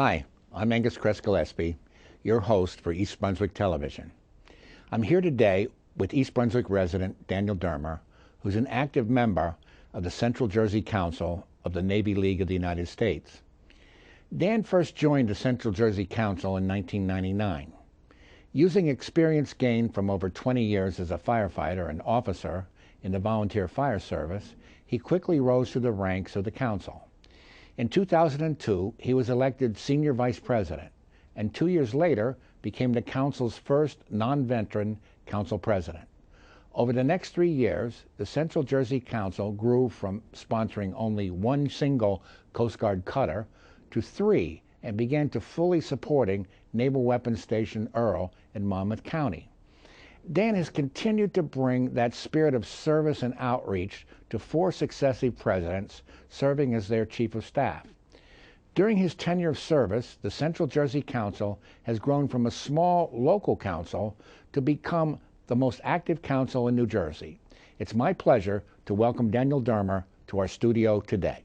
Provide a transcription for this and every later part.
Hi, I'm Angus Kress Gillespie, your host for East Brunswick Television. I'm here today with East Brunswick resident Daniel Dermer, who's an active member of the Central Jersey Council of the Navy League of the United States. Dan first joined the Central Jersey Council in 1999. Using experience gained from over 20 years as a firefighter and officer in the volunteer fire service, he quickly rose through the ranks of the council. In 2002, he was elected senior vice president, and 2 years later became the council's first non-veteran council president. Over the next 3 years, the Central Jersey Council grew from sponsoring only one single Coast Guard cutter to 3 and began to fully supporting Naval Weapons Station Earl in Monmouth County. Dan has continued to bring that spirit of service and outreach to 4 successive presidents, serving as their chief of staff. During his tenure of service, the Central Jersey Council has grown from a small local council to become the most active council in New Jersey. It's my pleasure to welcome Daniel Dermer to our studio today.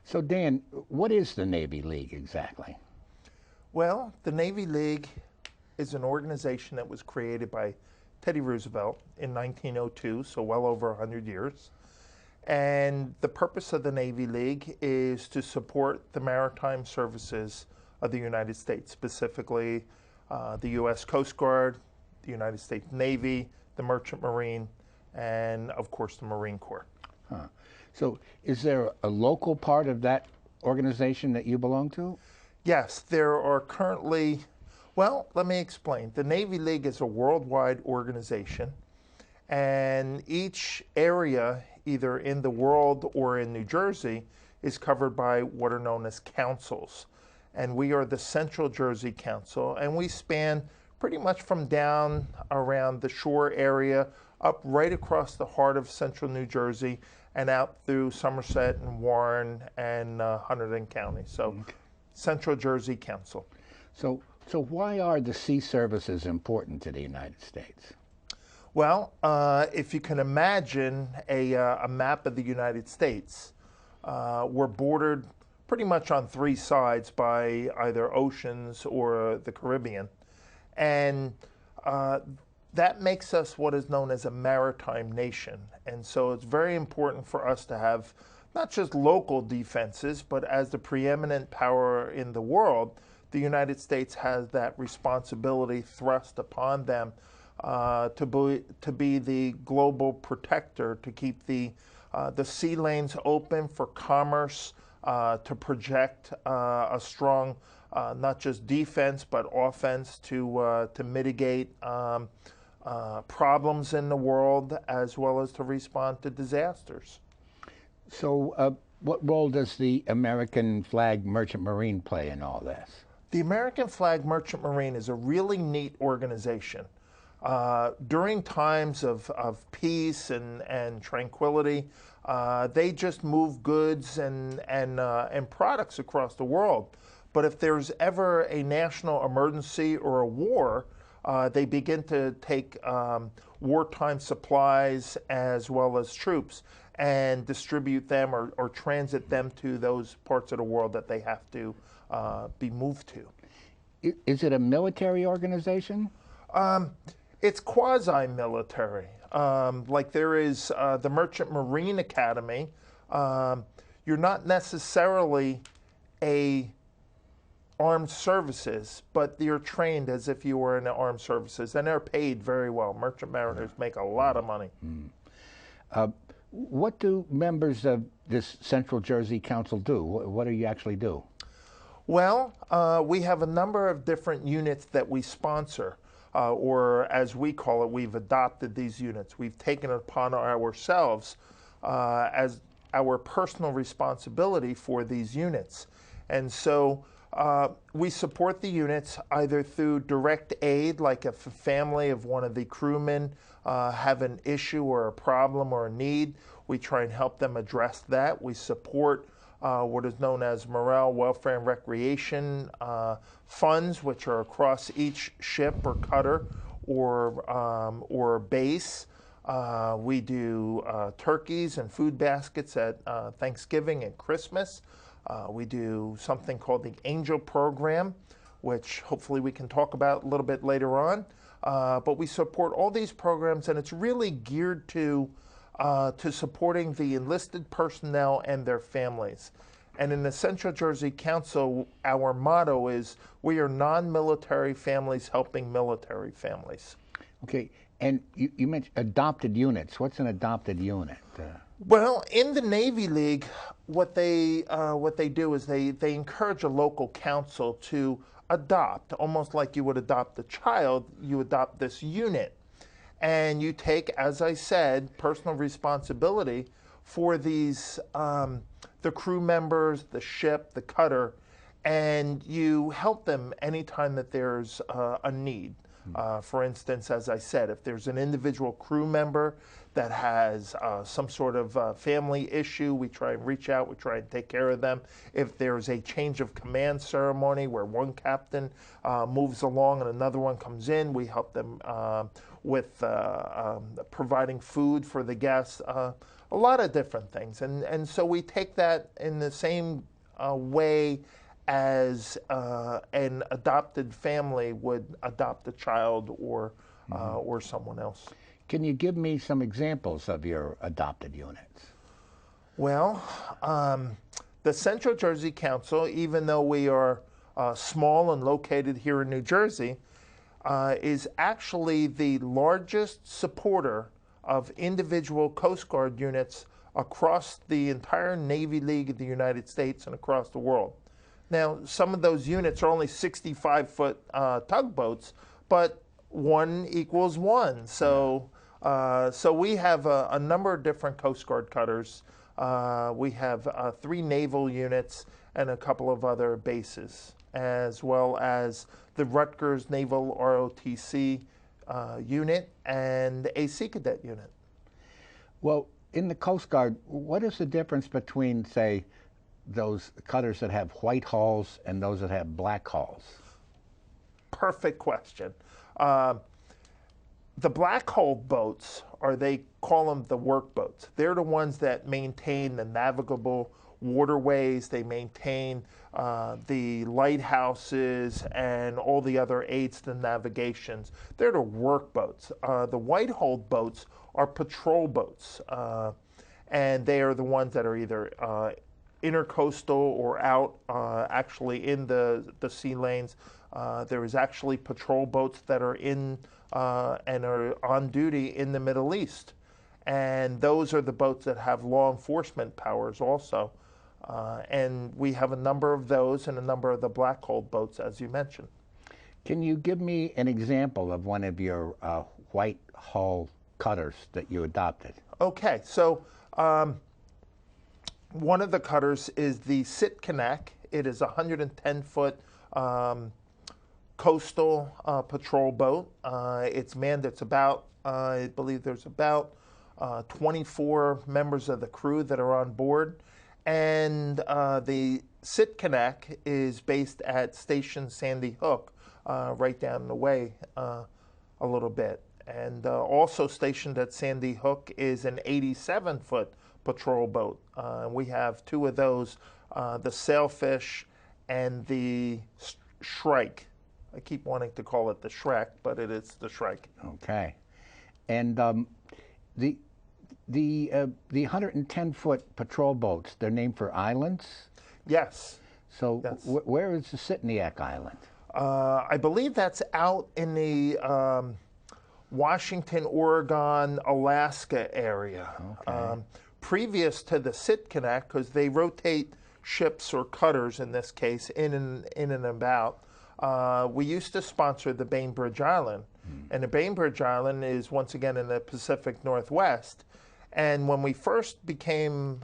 So Dan, what is the Navy League exactly? Well, the Navy League is an organization that was created by Teddy Roosevelt in 1902, so well over 100 years. And the purpose of the Navy League is to support the maritime services of the United States, specifically the U.S. Coast Guard, the United States Navy, the Merchant Marine, and of course the Marine Corps. Huh. So is there a local part of that organization that you belong to? Yes, there are currently, well, let me explain. The Navy League is a worldwide organization, and each area, either in the world or in New Jersey, is covered by what are known as councils. And we are the Central Jersey Council, and we span pretty much from down around the shore area up right across the heart of central New Jersey and out through Somerset and Warren and Hunterdon County. So Central Jersey Council. So why are the sea services important to the United States? Well, if you can imagine a map of the United States, we're bordered pretty much on 3 sides by either oceans or the Caribbean. And that makes us what is known as a maritime nation. And so it's very important for us to have not just local defenses, but as the preeminent power in the world, the United States has that responsibility thrust upon them to be the global protector, to keep the sea lanes open for commerce, to project a strong not just defense but offense to mitigate problems in the world, as well as to respond to disasters. So what role does the American flag Merchant Marine play in all this? The American flag Merchant Marine is a really neat organization. During times of peace and tranquility, they just move goods and products across the world. But if there's ever a national emergency or a war, they begin to take wartime supplies as well as troops and distribute them or transit them to those parts of the world that they have to be moved to. Is it a military organization? It's quasi-military. Like there is the Merchant Marine Academy. You're not necessarily a armed services, but you're trained as if you were in the armed services, and they're paid very well. Merchant mariners make a lot of money. What do members of this Central Jersey Council do? What do you actually do? Well, we have a number of different units that we sponsor, or as we call it, we've adopted these units. We've taken it upon ourselves as our personal responsibility for these units. And so we support the units either through direct aid, like if a family of one of the crewmen have an issue or a problem or a need, we try and help them address that. We support what is known as morale, welfare, and recreation funds, which are across each ship or cutter or base. We do turkeys and food baskets at Thanksgiving and Christmas. We do something called the Angel Program, which hopefully we can talk about a little bit later on. But we support all these programs, and it's really geared to supporting the enlisted personnel and their families. And in the Central Jersey Council, our motto is, we are non-military families helping military families. Okay, and you mentioned adopted units. What's an adopted unit? Well, in the Navy League, what they do is they encourage a local council to adopt, almost like you would adopt a child, you adopt this unit. And you take, as I said, personal responsibility for these, the crew members, the ship, the cutter, and you help them anytime that there's a need. For instance, as I said, if there's an individual crew member that has some sort of family issue, we try and reach out, we try and take care of them. If there's a change of command ceremony where one captain moves along and another one comes in, we help them with providing food for the guests, a lot of different things. And so we take that in the same way as an adopted family would adopt a child or someone else. Can you give me some examples of your adopted units? Well, the Central Jersey Council, even though we are small and located here in New Jersey, is actually the largest supporter of individual Coast Guard units across the entire Navy League of the United States and across the world. Now, some of those units are only 65-foot tugboats, but 1 equals 1. So, so we have a number of different Coast Guard cutters. We have 3 naval units and a couple of other bases, as well as the Rutgers Naval ROTC unit and a Sea Cadet unit. Well, in the Coast Guard, what is the difference between, say, those cutters that have white hulls and those that have black hulls? Perfect question. The black hull boats, or they call them the work boats, they're the ones that maintain the navigable waterways, they maintain the lighthouses and all the other aids to navigations. They're the work boats. The white hull boats are patrol boats, and they are the ones that are either intercoastal or out actually in the sea lanes. There is actually patrol boats that are in and are on duty in the Middle East. And those are the boats that have law enforcement powers also. And we have a number of those and a number of the black hull boats, as you mentioned. Can you give me an example of one of your white hull cutters that you adopted? Okay, so one of the cutters is the Sitkinak. It is a 110-foot coastal patrol boat. It's manned. It's about, I believe there's about 24 members of the crew that are on board. And the Sitkinak is based at Station Sandy Hook, right down the way a little bit. And also stationed at Sandy Hook is an 87-foot patrol boat. We have 2 of those, the Sailfish and the Shrike. I keep wanting to call it the Shrek, but it is the Shrike. Okay. And the 110-foot patrol boats, they're named for islands? Yes. So where is the Sitkinak Island? I believe that's out in the Washington, Oregon, Alaska area. Okay. Previous to the Sitkinak, because they rotate ships or cutters in this case in and about, we used to sponsor the Bainbridge Island. And the Bainbridge Island is once again in the Pacific Northwest. And when we first became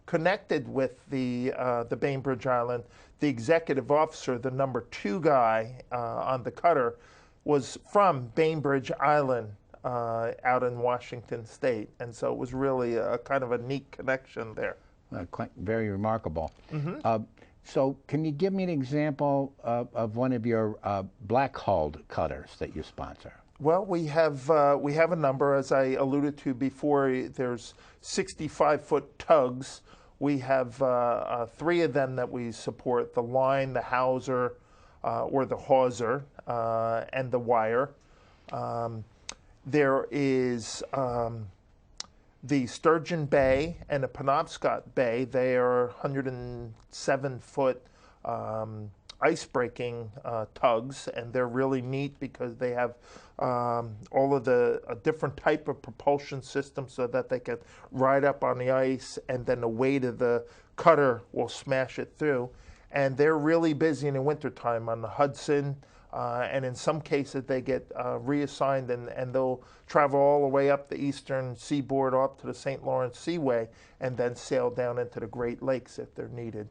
connected with the Bainbridge Island, the executive officer, the number 2 guy on the cutter, was from Bainbridge Island out in Washington State. And so it was really a kind of a neat connection there. Very remarkable. So can you give me an example of one of your black-hulled cutters that you sponsor? Well, we have a number, as I alluded to before. There's 65-foot tugs. We have 3 of them that we support: the line, the hawser, or the hawser, and the wire. There is the Sturgeon Bay and the Penobscot Bay. They are 107-foot ice-breaking tugs, and they're really neat because they have all of the different type of propulsion systems so that they can ride up on the ice, and then the weight of the cutter will smash it through. And they're really busy in the wintertime on the Hudson, and in some cases they get reassigned, and they'll travel all the way up the eastern seaboard up to the St. Lawrence Seaway and then sail down into the Great Lakes if they're needed.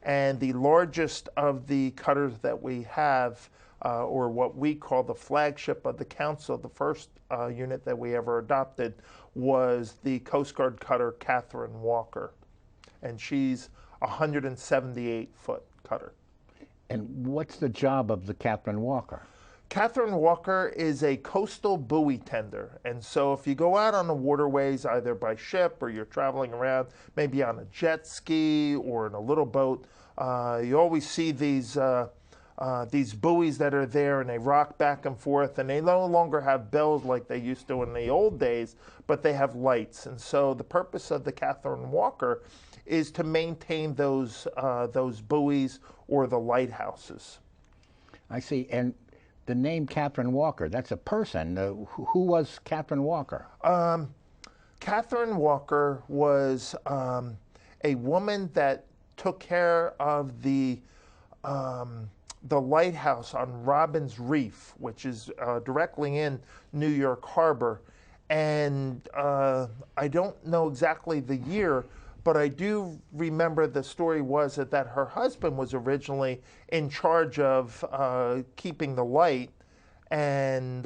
And the largest of the cutters that we have, or what we call the flagship of the council, the first unit that we ever adopted, was the Coast Guard cutter Catherine Walker. And she's a 178-foot cutter. And what's the job of the Catherine Walker? Catherine Walker is a coastal buoy tender. And so if you go out on the waterways, either by ship or you're traveling around, maybe on a jet ski or in a little boat, you always see these buoys that are there, and they rock back and forth, and they no longer have bells like they used to in the old days, but they have lights. And so the purpose of the Catherine Walker is to maintain those buoys or the lighthouses. I see. And the name Catherine Walker, that's a person. Who was Catherine Walker? Catherine Walker was a woman that took care of the lighthouse on Robbins Reef, which is directly in New York Harbor. And I don't know exactly the year, but I do remember the story was that her husband was originally in charge of keeping the light and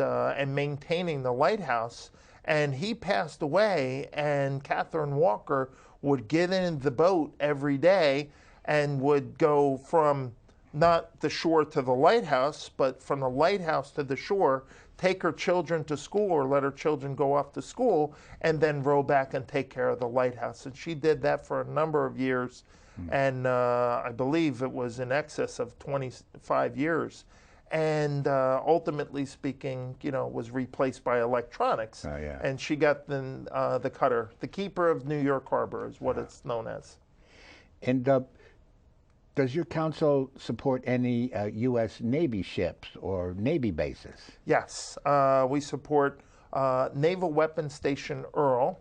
maintaining the lighthouse. And he passed away, and Catherine Walker would get in the boat every day and would go from not the shore to the lighthouse, but from the lighthouse to the shore, take her children to school or let her children go off to school, and then row back and take care of the lighthouse. And she did that for a number of years, and I believe it was in excess of 25 years. And ultimately speaking, was replaced by electronics. Oh, yeah. And she got the cutter. The Keeper of New York Harbor is what it's known as. And does your council support any U.S. Navy ships or Navy bases? Yes, we support Naval Weapons Station Earl,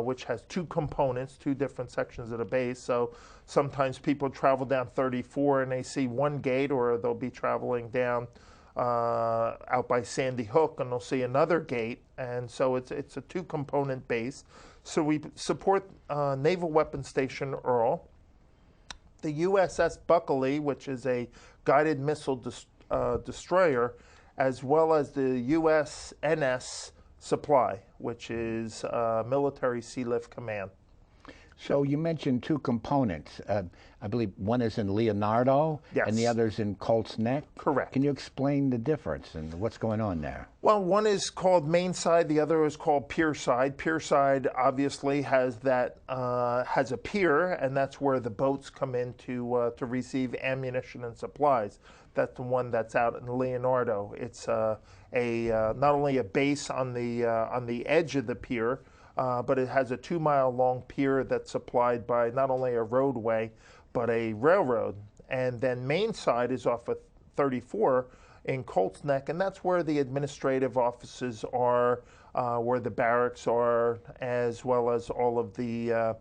which has 2 components, 2 different sections of the base. So sometimes people travel down 34 and they see one gate, or they'll be traveling down out by Sandy Hook and they'll see another gate. And so it's a 2-component base. So we support Naval Weapons Station Earl, the USS Buckley, which is a guided missile destroyer, as well as the USNS Supply, which is Military Sea Lift Command. So you mentioned 2 components. I believe one is in Leonardo, yes, and the other's in Colts Neck. Correct. Can you explain the difference and what's going on there? Well, one is called Mainside, the other is called Pierside. Pierside obviously has a pier, and that's where the boats come in to receive ammunition and supplies. That's the one that's out in Leonardo. It's not only a base on the edge of the pier, but it has a 2-mile-long pier that's supplied by not only a roadway, but a railroad. And then Mainside is off of 34 in Colts Neck, and that's where the administrative offices are, where the barracks are, as well as all of the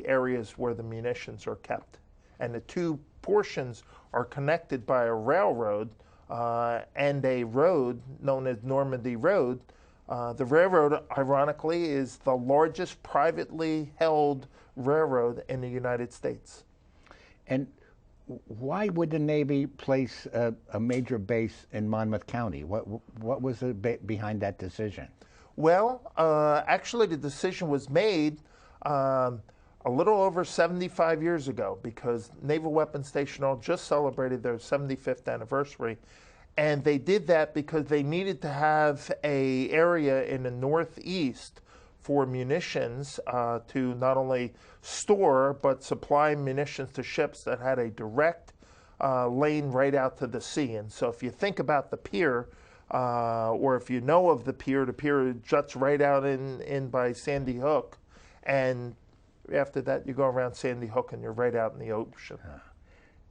areas where the munitions are kept. And the 2 portions are connected by a railroad and a road known as Normandy Road, The railroad, ironically, is the largest privately held railroad in the United States. And why would the Navy place a major base in Monmouth County? What was behind that decision? Well, actually, the decision was made a little over 75 years ago, because Naval Weapons Station Earl just celebrated their 75th anniversary. And they did that because they needed to have an area in the Northeast for munitions to not only store but supply munitions to ships that had a direct lane right out to the sea. And so if you think about the pier, or if you know of the pier juts right out in by Sandy Hook, and after that you go around Sandy Hook and you're right out in the ocean.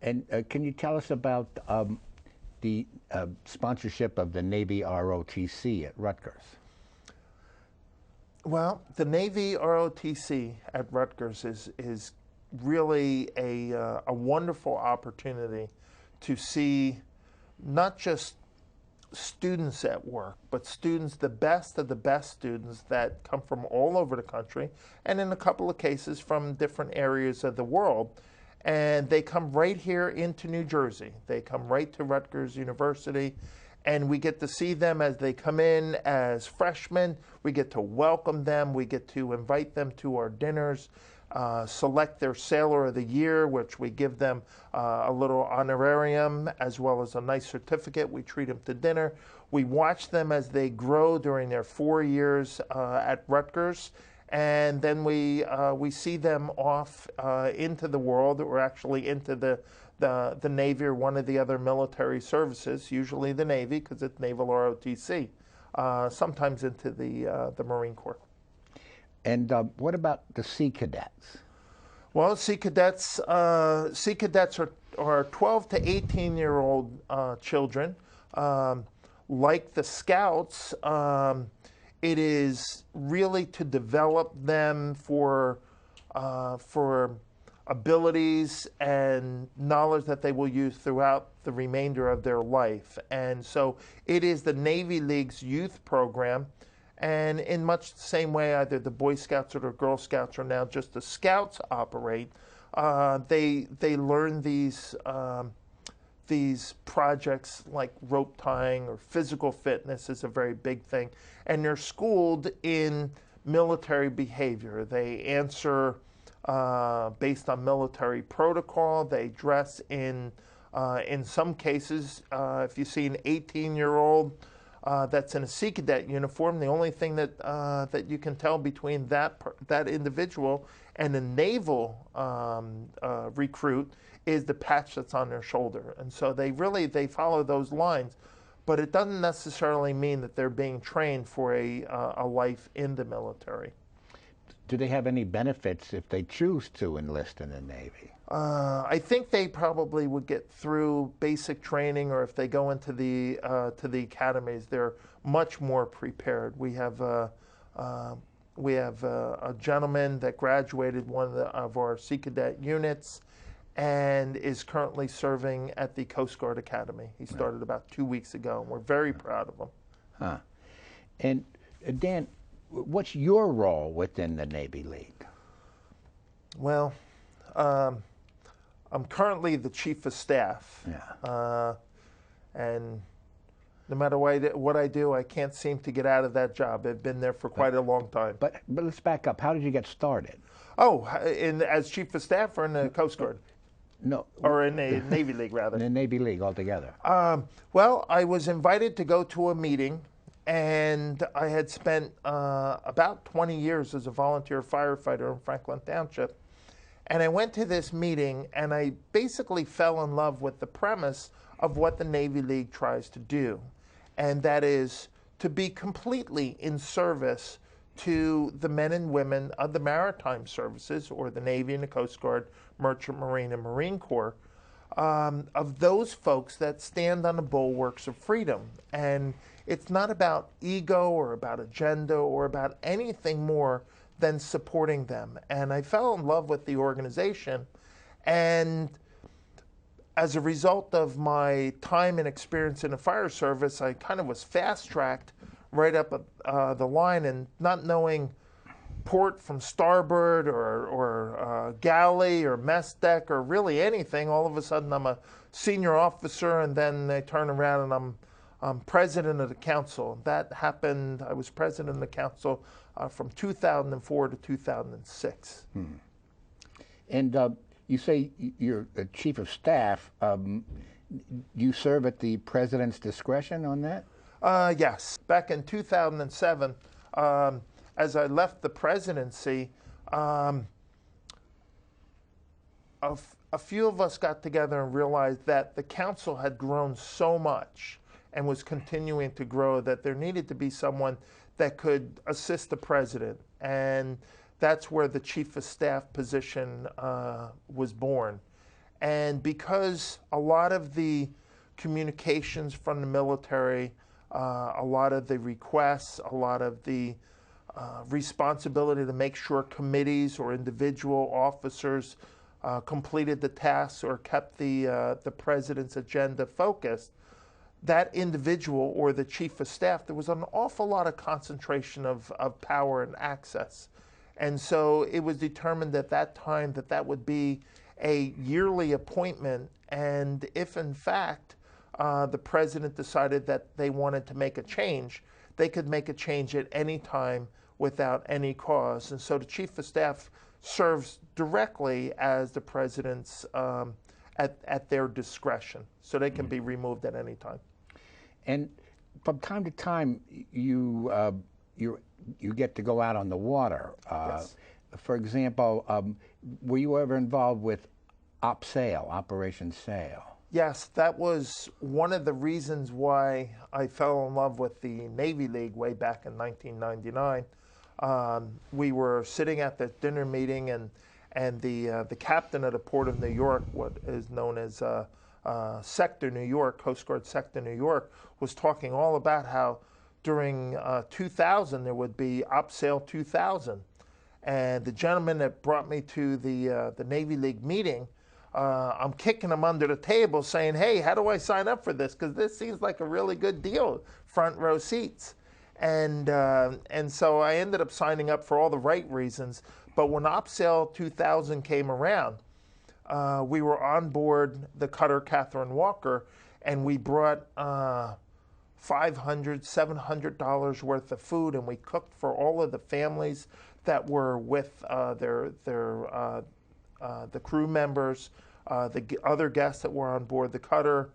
And can you tell us about the sponsorship of the Navy ROTC at Rutgers? Well, the Navy ROTC at Rutgers is really a wonderful opportunity to see not just students at work, but students, the best of the best students that come from all over the country, and in a couple of cases from different areas of the world. And they come right here into New Jersey. They come right to Rutgers University, and we get to see them as they come in as freshmen. We get to welcome them. We get to invite them to our dinners, select their Sailor of the Year, which we give them a little honorarium as well as a nice certificate. We treat them to dinner. We watch them as they grow during their 4 years at Rutgers. And then we see them off into the world, or actually into the Navy or one of the other military services, usually the Navy because it's Naval ROTC, sometimes into the Marine Corps. And what about the Sea Cadets? Well, Sea Cadets are 12 to 18-year-old children. Like the Scouts, it is really to develop them for abilities and knowledge that they will use throughout the remainder of their life. And so it is the Navy League's youth program. And in much the same way, either the Boy Scouts or the Girl Scouts, or now just the Scouts operate, they learn these projects like rope tying, or physical fitness is a very big thing. And they're schooled in military behavior. They answer based on military protocol. They dress in some cases, if you see an 18-year-old that's in a Sea Cadet uniform, the only thing that you can tell between that individual and a naval recruit is the patch that's on their shoulder. And so they follow those lines, but it doesn't necessarily mean that they're being trained for a life in the military. Do they have any benefits if they choose to enlist in the Navy? I think they probably would get through basic training, or if they go into the academies, they're much more prepared. We have a gentleman that graduated one of our Sea Cadet units and is currently serving at the Coast Guard Academy. He started about 2 weeks ago, and we're very proud of him. Huh. And Dan, what's your role within the Navy League? Well, I'm currently the Chief of Staff. Yeah. And no matter what I do, I can't seem to get out of that job. I've been there for quite a long time. But let's back up. How did you get started? Oh, as Chief of Staff, or in the Coast Guard? No. Or in the Navy League, rather. In the Navy League altogether. Well, I was invited to go to a meeting, and I had spent about 20 years as a volunteer firefighter in Franklin Township. And I went to this meeting, and I basically fell in love with the premise of what the Navy League tries to do. And that is to be completely in service to the men and women of the maritime services, or the Navy and the Coast Guard, Merchant Marine and Marine Corps, of those folks that stand on the bulwarks of freedom. And it's not about ego or about agenda or about anything more than supporting them. And I fell in love with the organization. And as a result of my time and experience in the fire service, I kind of was fast-tracked right up the line, and not knowing port from starboard or galley or mess deck or really anything. All of a sudden I'm a senior officer, and then they turn around and I'm president of the council. That happened, I was president of the council from 2004 to 2006. And you say you're a chief of staff. You serve at the president's discretion on that? Yes. Back in 2007, as I left the presidency, a few of us got together and realized that the council had grown so much and was continuing to grow that there needed to be someone that could assist the president. And that's where the chief of staff position was born. And because a lot of the communications from the military, a lot of the requests, a lot of the responsibility to make sure committees or individual officers completed the tasks or kept the president's agenda focused, that individual or the chief of staff, there was an awful lot of concentration of power and access. And so it was determined at that time that that would be a yearly appointment. And if in fact the president decided that they wanted to make a change, they could make a change at any time without any cause. And so the chief of staff serves directly as the president's at their discretion. So they can be removed at any time. And from time to time, you get to go out on the water. Yes. For example, were you ever involved with Operation Sail? Yes, that was one of the reasons why I fell in love with the Navy League way back in 1999. We were sitting at the dinner meeting, and the captain of the Port of New York, what is known as Sector New York, Coast Guard Sector New York, was talking all about how during 2000 there would be OpSail 2000. And the gentleman that brought me to the Navy League meeting, I'm kicking him under the table saying, hey, how do I sign up for this? Because this seems like a really good deal, front row seats. And so I ended up signing up for all the right reasons. But when OpSail 2000 came around, we were on board the cutter Catherine Walker, and we brought $500, $700 worth of food, and we cooked for all of the families that were with the crew members, the other guests that were on board the cutter,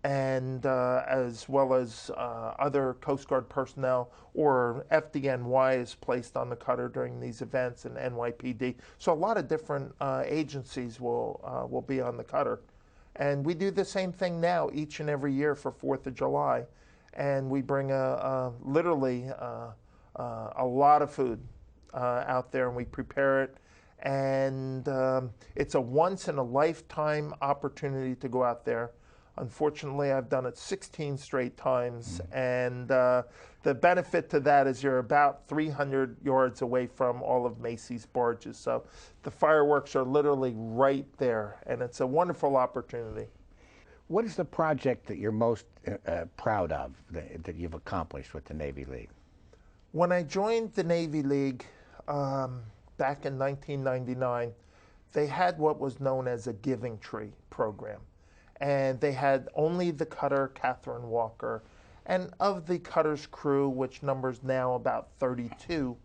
and as well as other Coast Guard personnel, or FDNY is placed on the cutter during these events, and NYPD. So a lot of different agencies will be on the cutter. And we do the same thing now each and every year for 4th of July. And we bring literally a lot of food out there, and we prepare it. And it's a once-in-a-lifetime opportunity to go out there. Unfortunately, I've done it 16 straight times, and the benefit to that is you're about 300 yards away from all of Macy's barges. So the fireworks are literally right there, and it's a wonderful opportunity. What is the project that you're most proud of that you've accomplished with the Navy League? When I joined the Navy League back in 1999, they had what was known as a Giving Tree program. And they had only the cutter Catherine Walker. And of the cutter's crew, which numbers now about 32,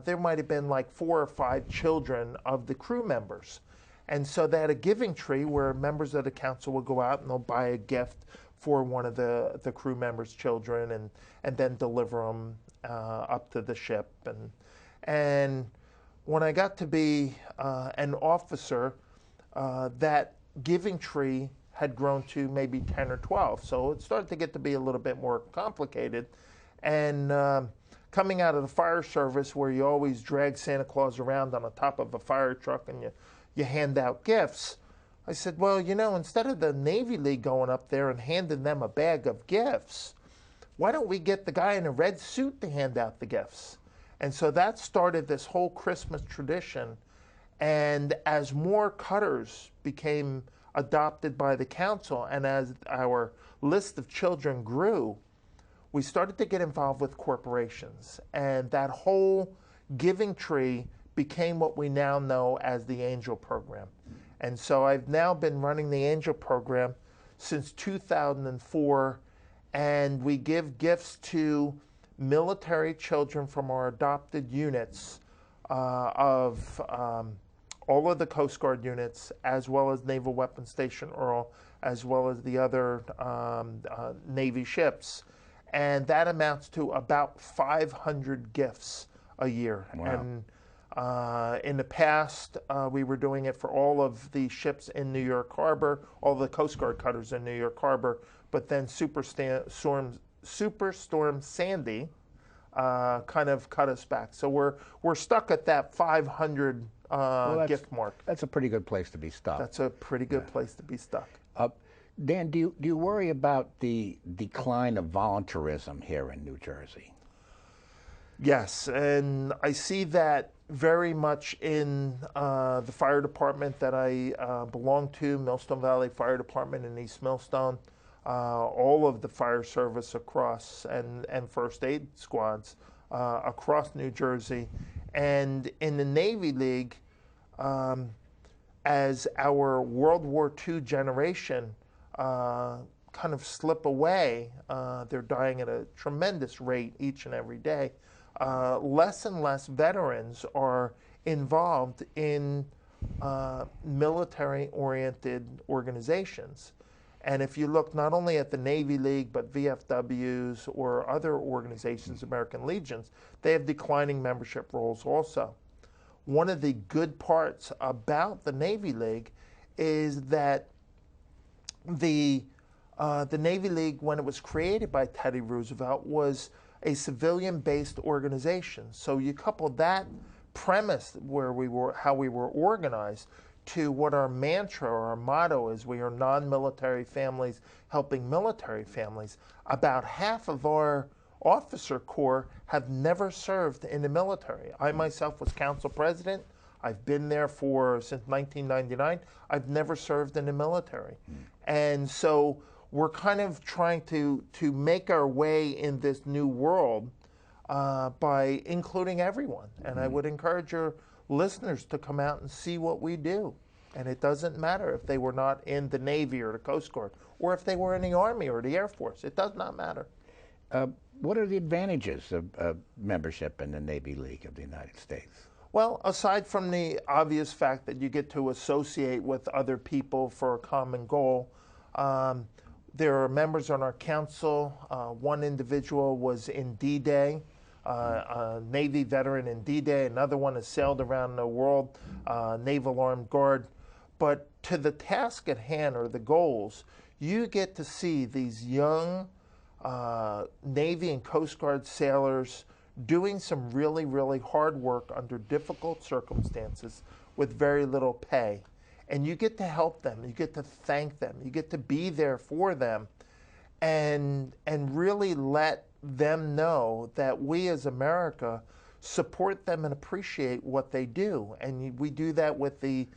there might have been like 4 or 5 children of the crew members. And so they had a giving tree where members of the council would go out and they'll buy a gift for one of the crew members' children, and then deliver them up to the ship. And when I got to be an officer, that giving tree had grown to maybe 10 or 12. So it started to get to be a little bit more complicated. And coming out of the fire service, where you always drag Santa Claus around on the top of a fire truck and you hand out gifts, I said, well, you know, instead of the Navy League going up there and handing them a bag of gifts, why don't we get the guy in a red suit to hand out the gifts? And so that started this whole Christmas tradition. And as more cutters became adopted by the council, and as our list of children grew, we started to get involved with corporations, and that whole giving tree became what we now know as the Angel Program. And so I've now been running the Angel Program since 2004, and we give gifts to military children from our adopted units of all of the Coast Guard units, as well as Naval Weapons Station Earl, as well as the other Navy ships. And that amounts to about 500 gifts a year. Wow. And in the past, we were doing it for all of the ships in New York Harbor, all the Coast Guard cutters in New York Harbor. But then Superstorm Sandy kind of cut us back. So we're stuck at that 500 gift mark. That's a pretty good place to be stuck. That's a pretty good place to be stuck. Dan, do you worry about the decline of volunteerism here in New Jersey? Yes, and I see that very much in the fire department that I belong to, Millstone Valley Fire Department in East Millstone, all of the fire service across and first aid squads across New Jersey. And in the Navy League, as our World War II generation kind of slip away, they're dying at a tremendous rate each and every day. Less and less veterans are involved in military-oriented organizations. And if you look not only at the Navy League, but VFWs or other organizations, American Legions, they have declining membership rolls also. One of the good parts about the Navy League is that the Navy League, when it was created by Teddy Roosevelt, was a civilian-based organization. So you couple that premise how we were organized to what our mantra or our motto is: we are non-military families helping military families. About half of our officer corps have never served in the military. I myself was council president. I've been there since 1999. I've never served in the military. And so we're kind of trying to make our way in this new world by including everyone. And I would encourage your listeners to come out and see what we do. And it doesn't matter if they were not in the Navy or the Coast Guard, or if they were in the Army or the Air Force. It does not matter. What are the advantages of membership in the Navy League of the United States? Well, aside from the obvious fact that you get to associate with other people for a common goal, there are members on our council. One individual was in D-Day, a Navy veteran in D-Day. Another one has sailed around the world, Naval Armed Guard. But to the task at hand, or the goals, you get to see these young Navy and Coast Guard sailors doing some really, really hard work under difficult circumstances with very little pay. And you get to help them, you get to thank them, you get to be there for them, and really let them know that we as America support them and appreciate what they do. And we do that with the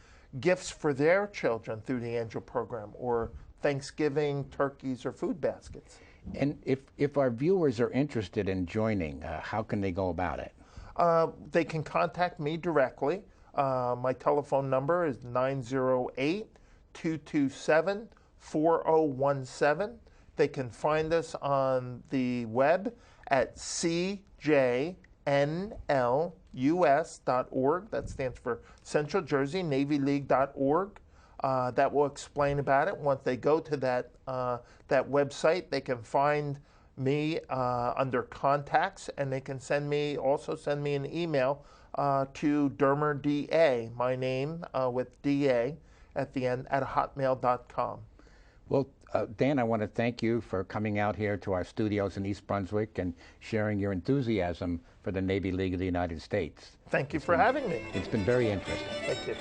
gifts for their children through the Angel Program, or Thanksgiving turkeys or food baskets. And if our viewers are interested in joining, how can they go about it? They can contact me directly. My telephone number is 908-227-4017. They can find us on the web at cjnlus.org. That stands for Central Jersey Navy League.org. That will explain about it. Once they go to that website, they can find me under contacts, and they can send me an email to Dermer DA, my name with DA at the end, at hotmail.com. Well, Dan, I want to thank you for coming out here to our studios in East Brunswick and sharing your enthusiasm for the Navy League of the United States. Thank you for having me. It's been very interesting. Thank you.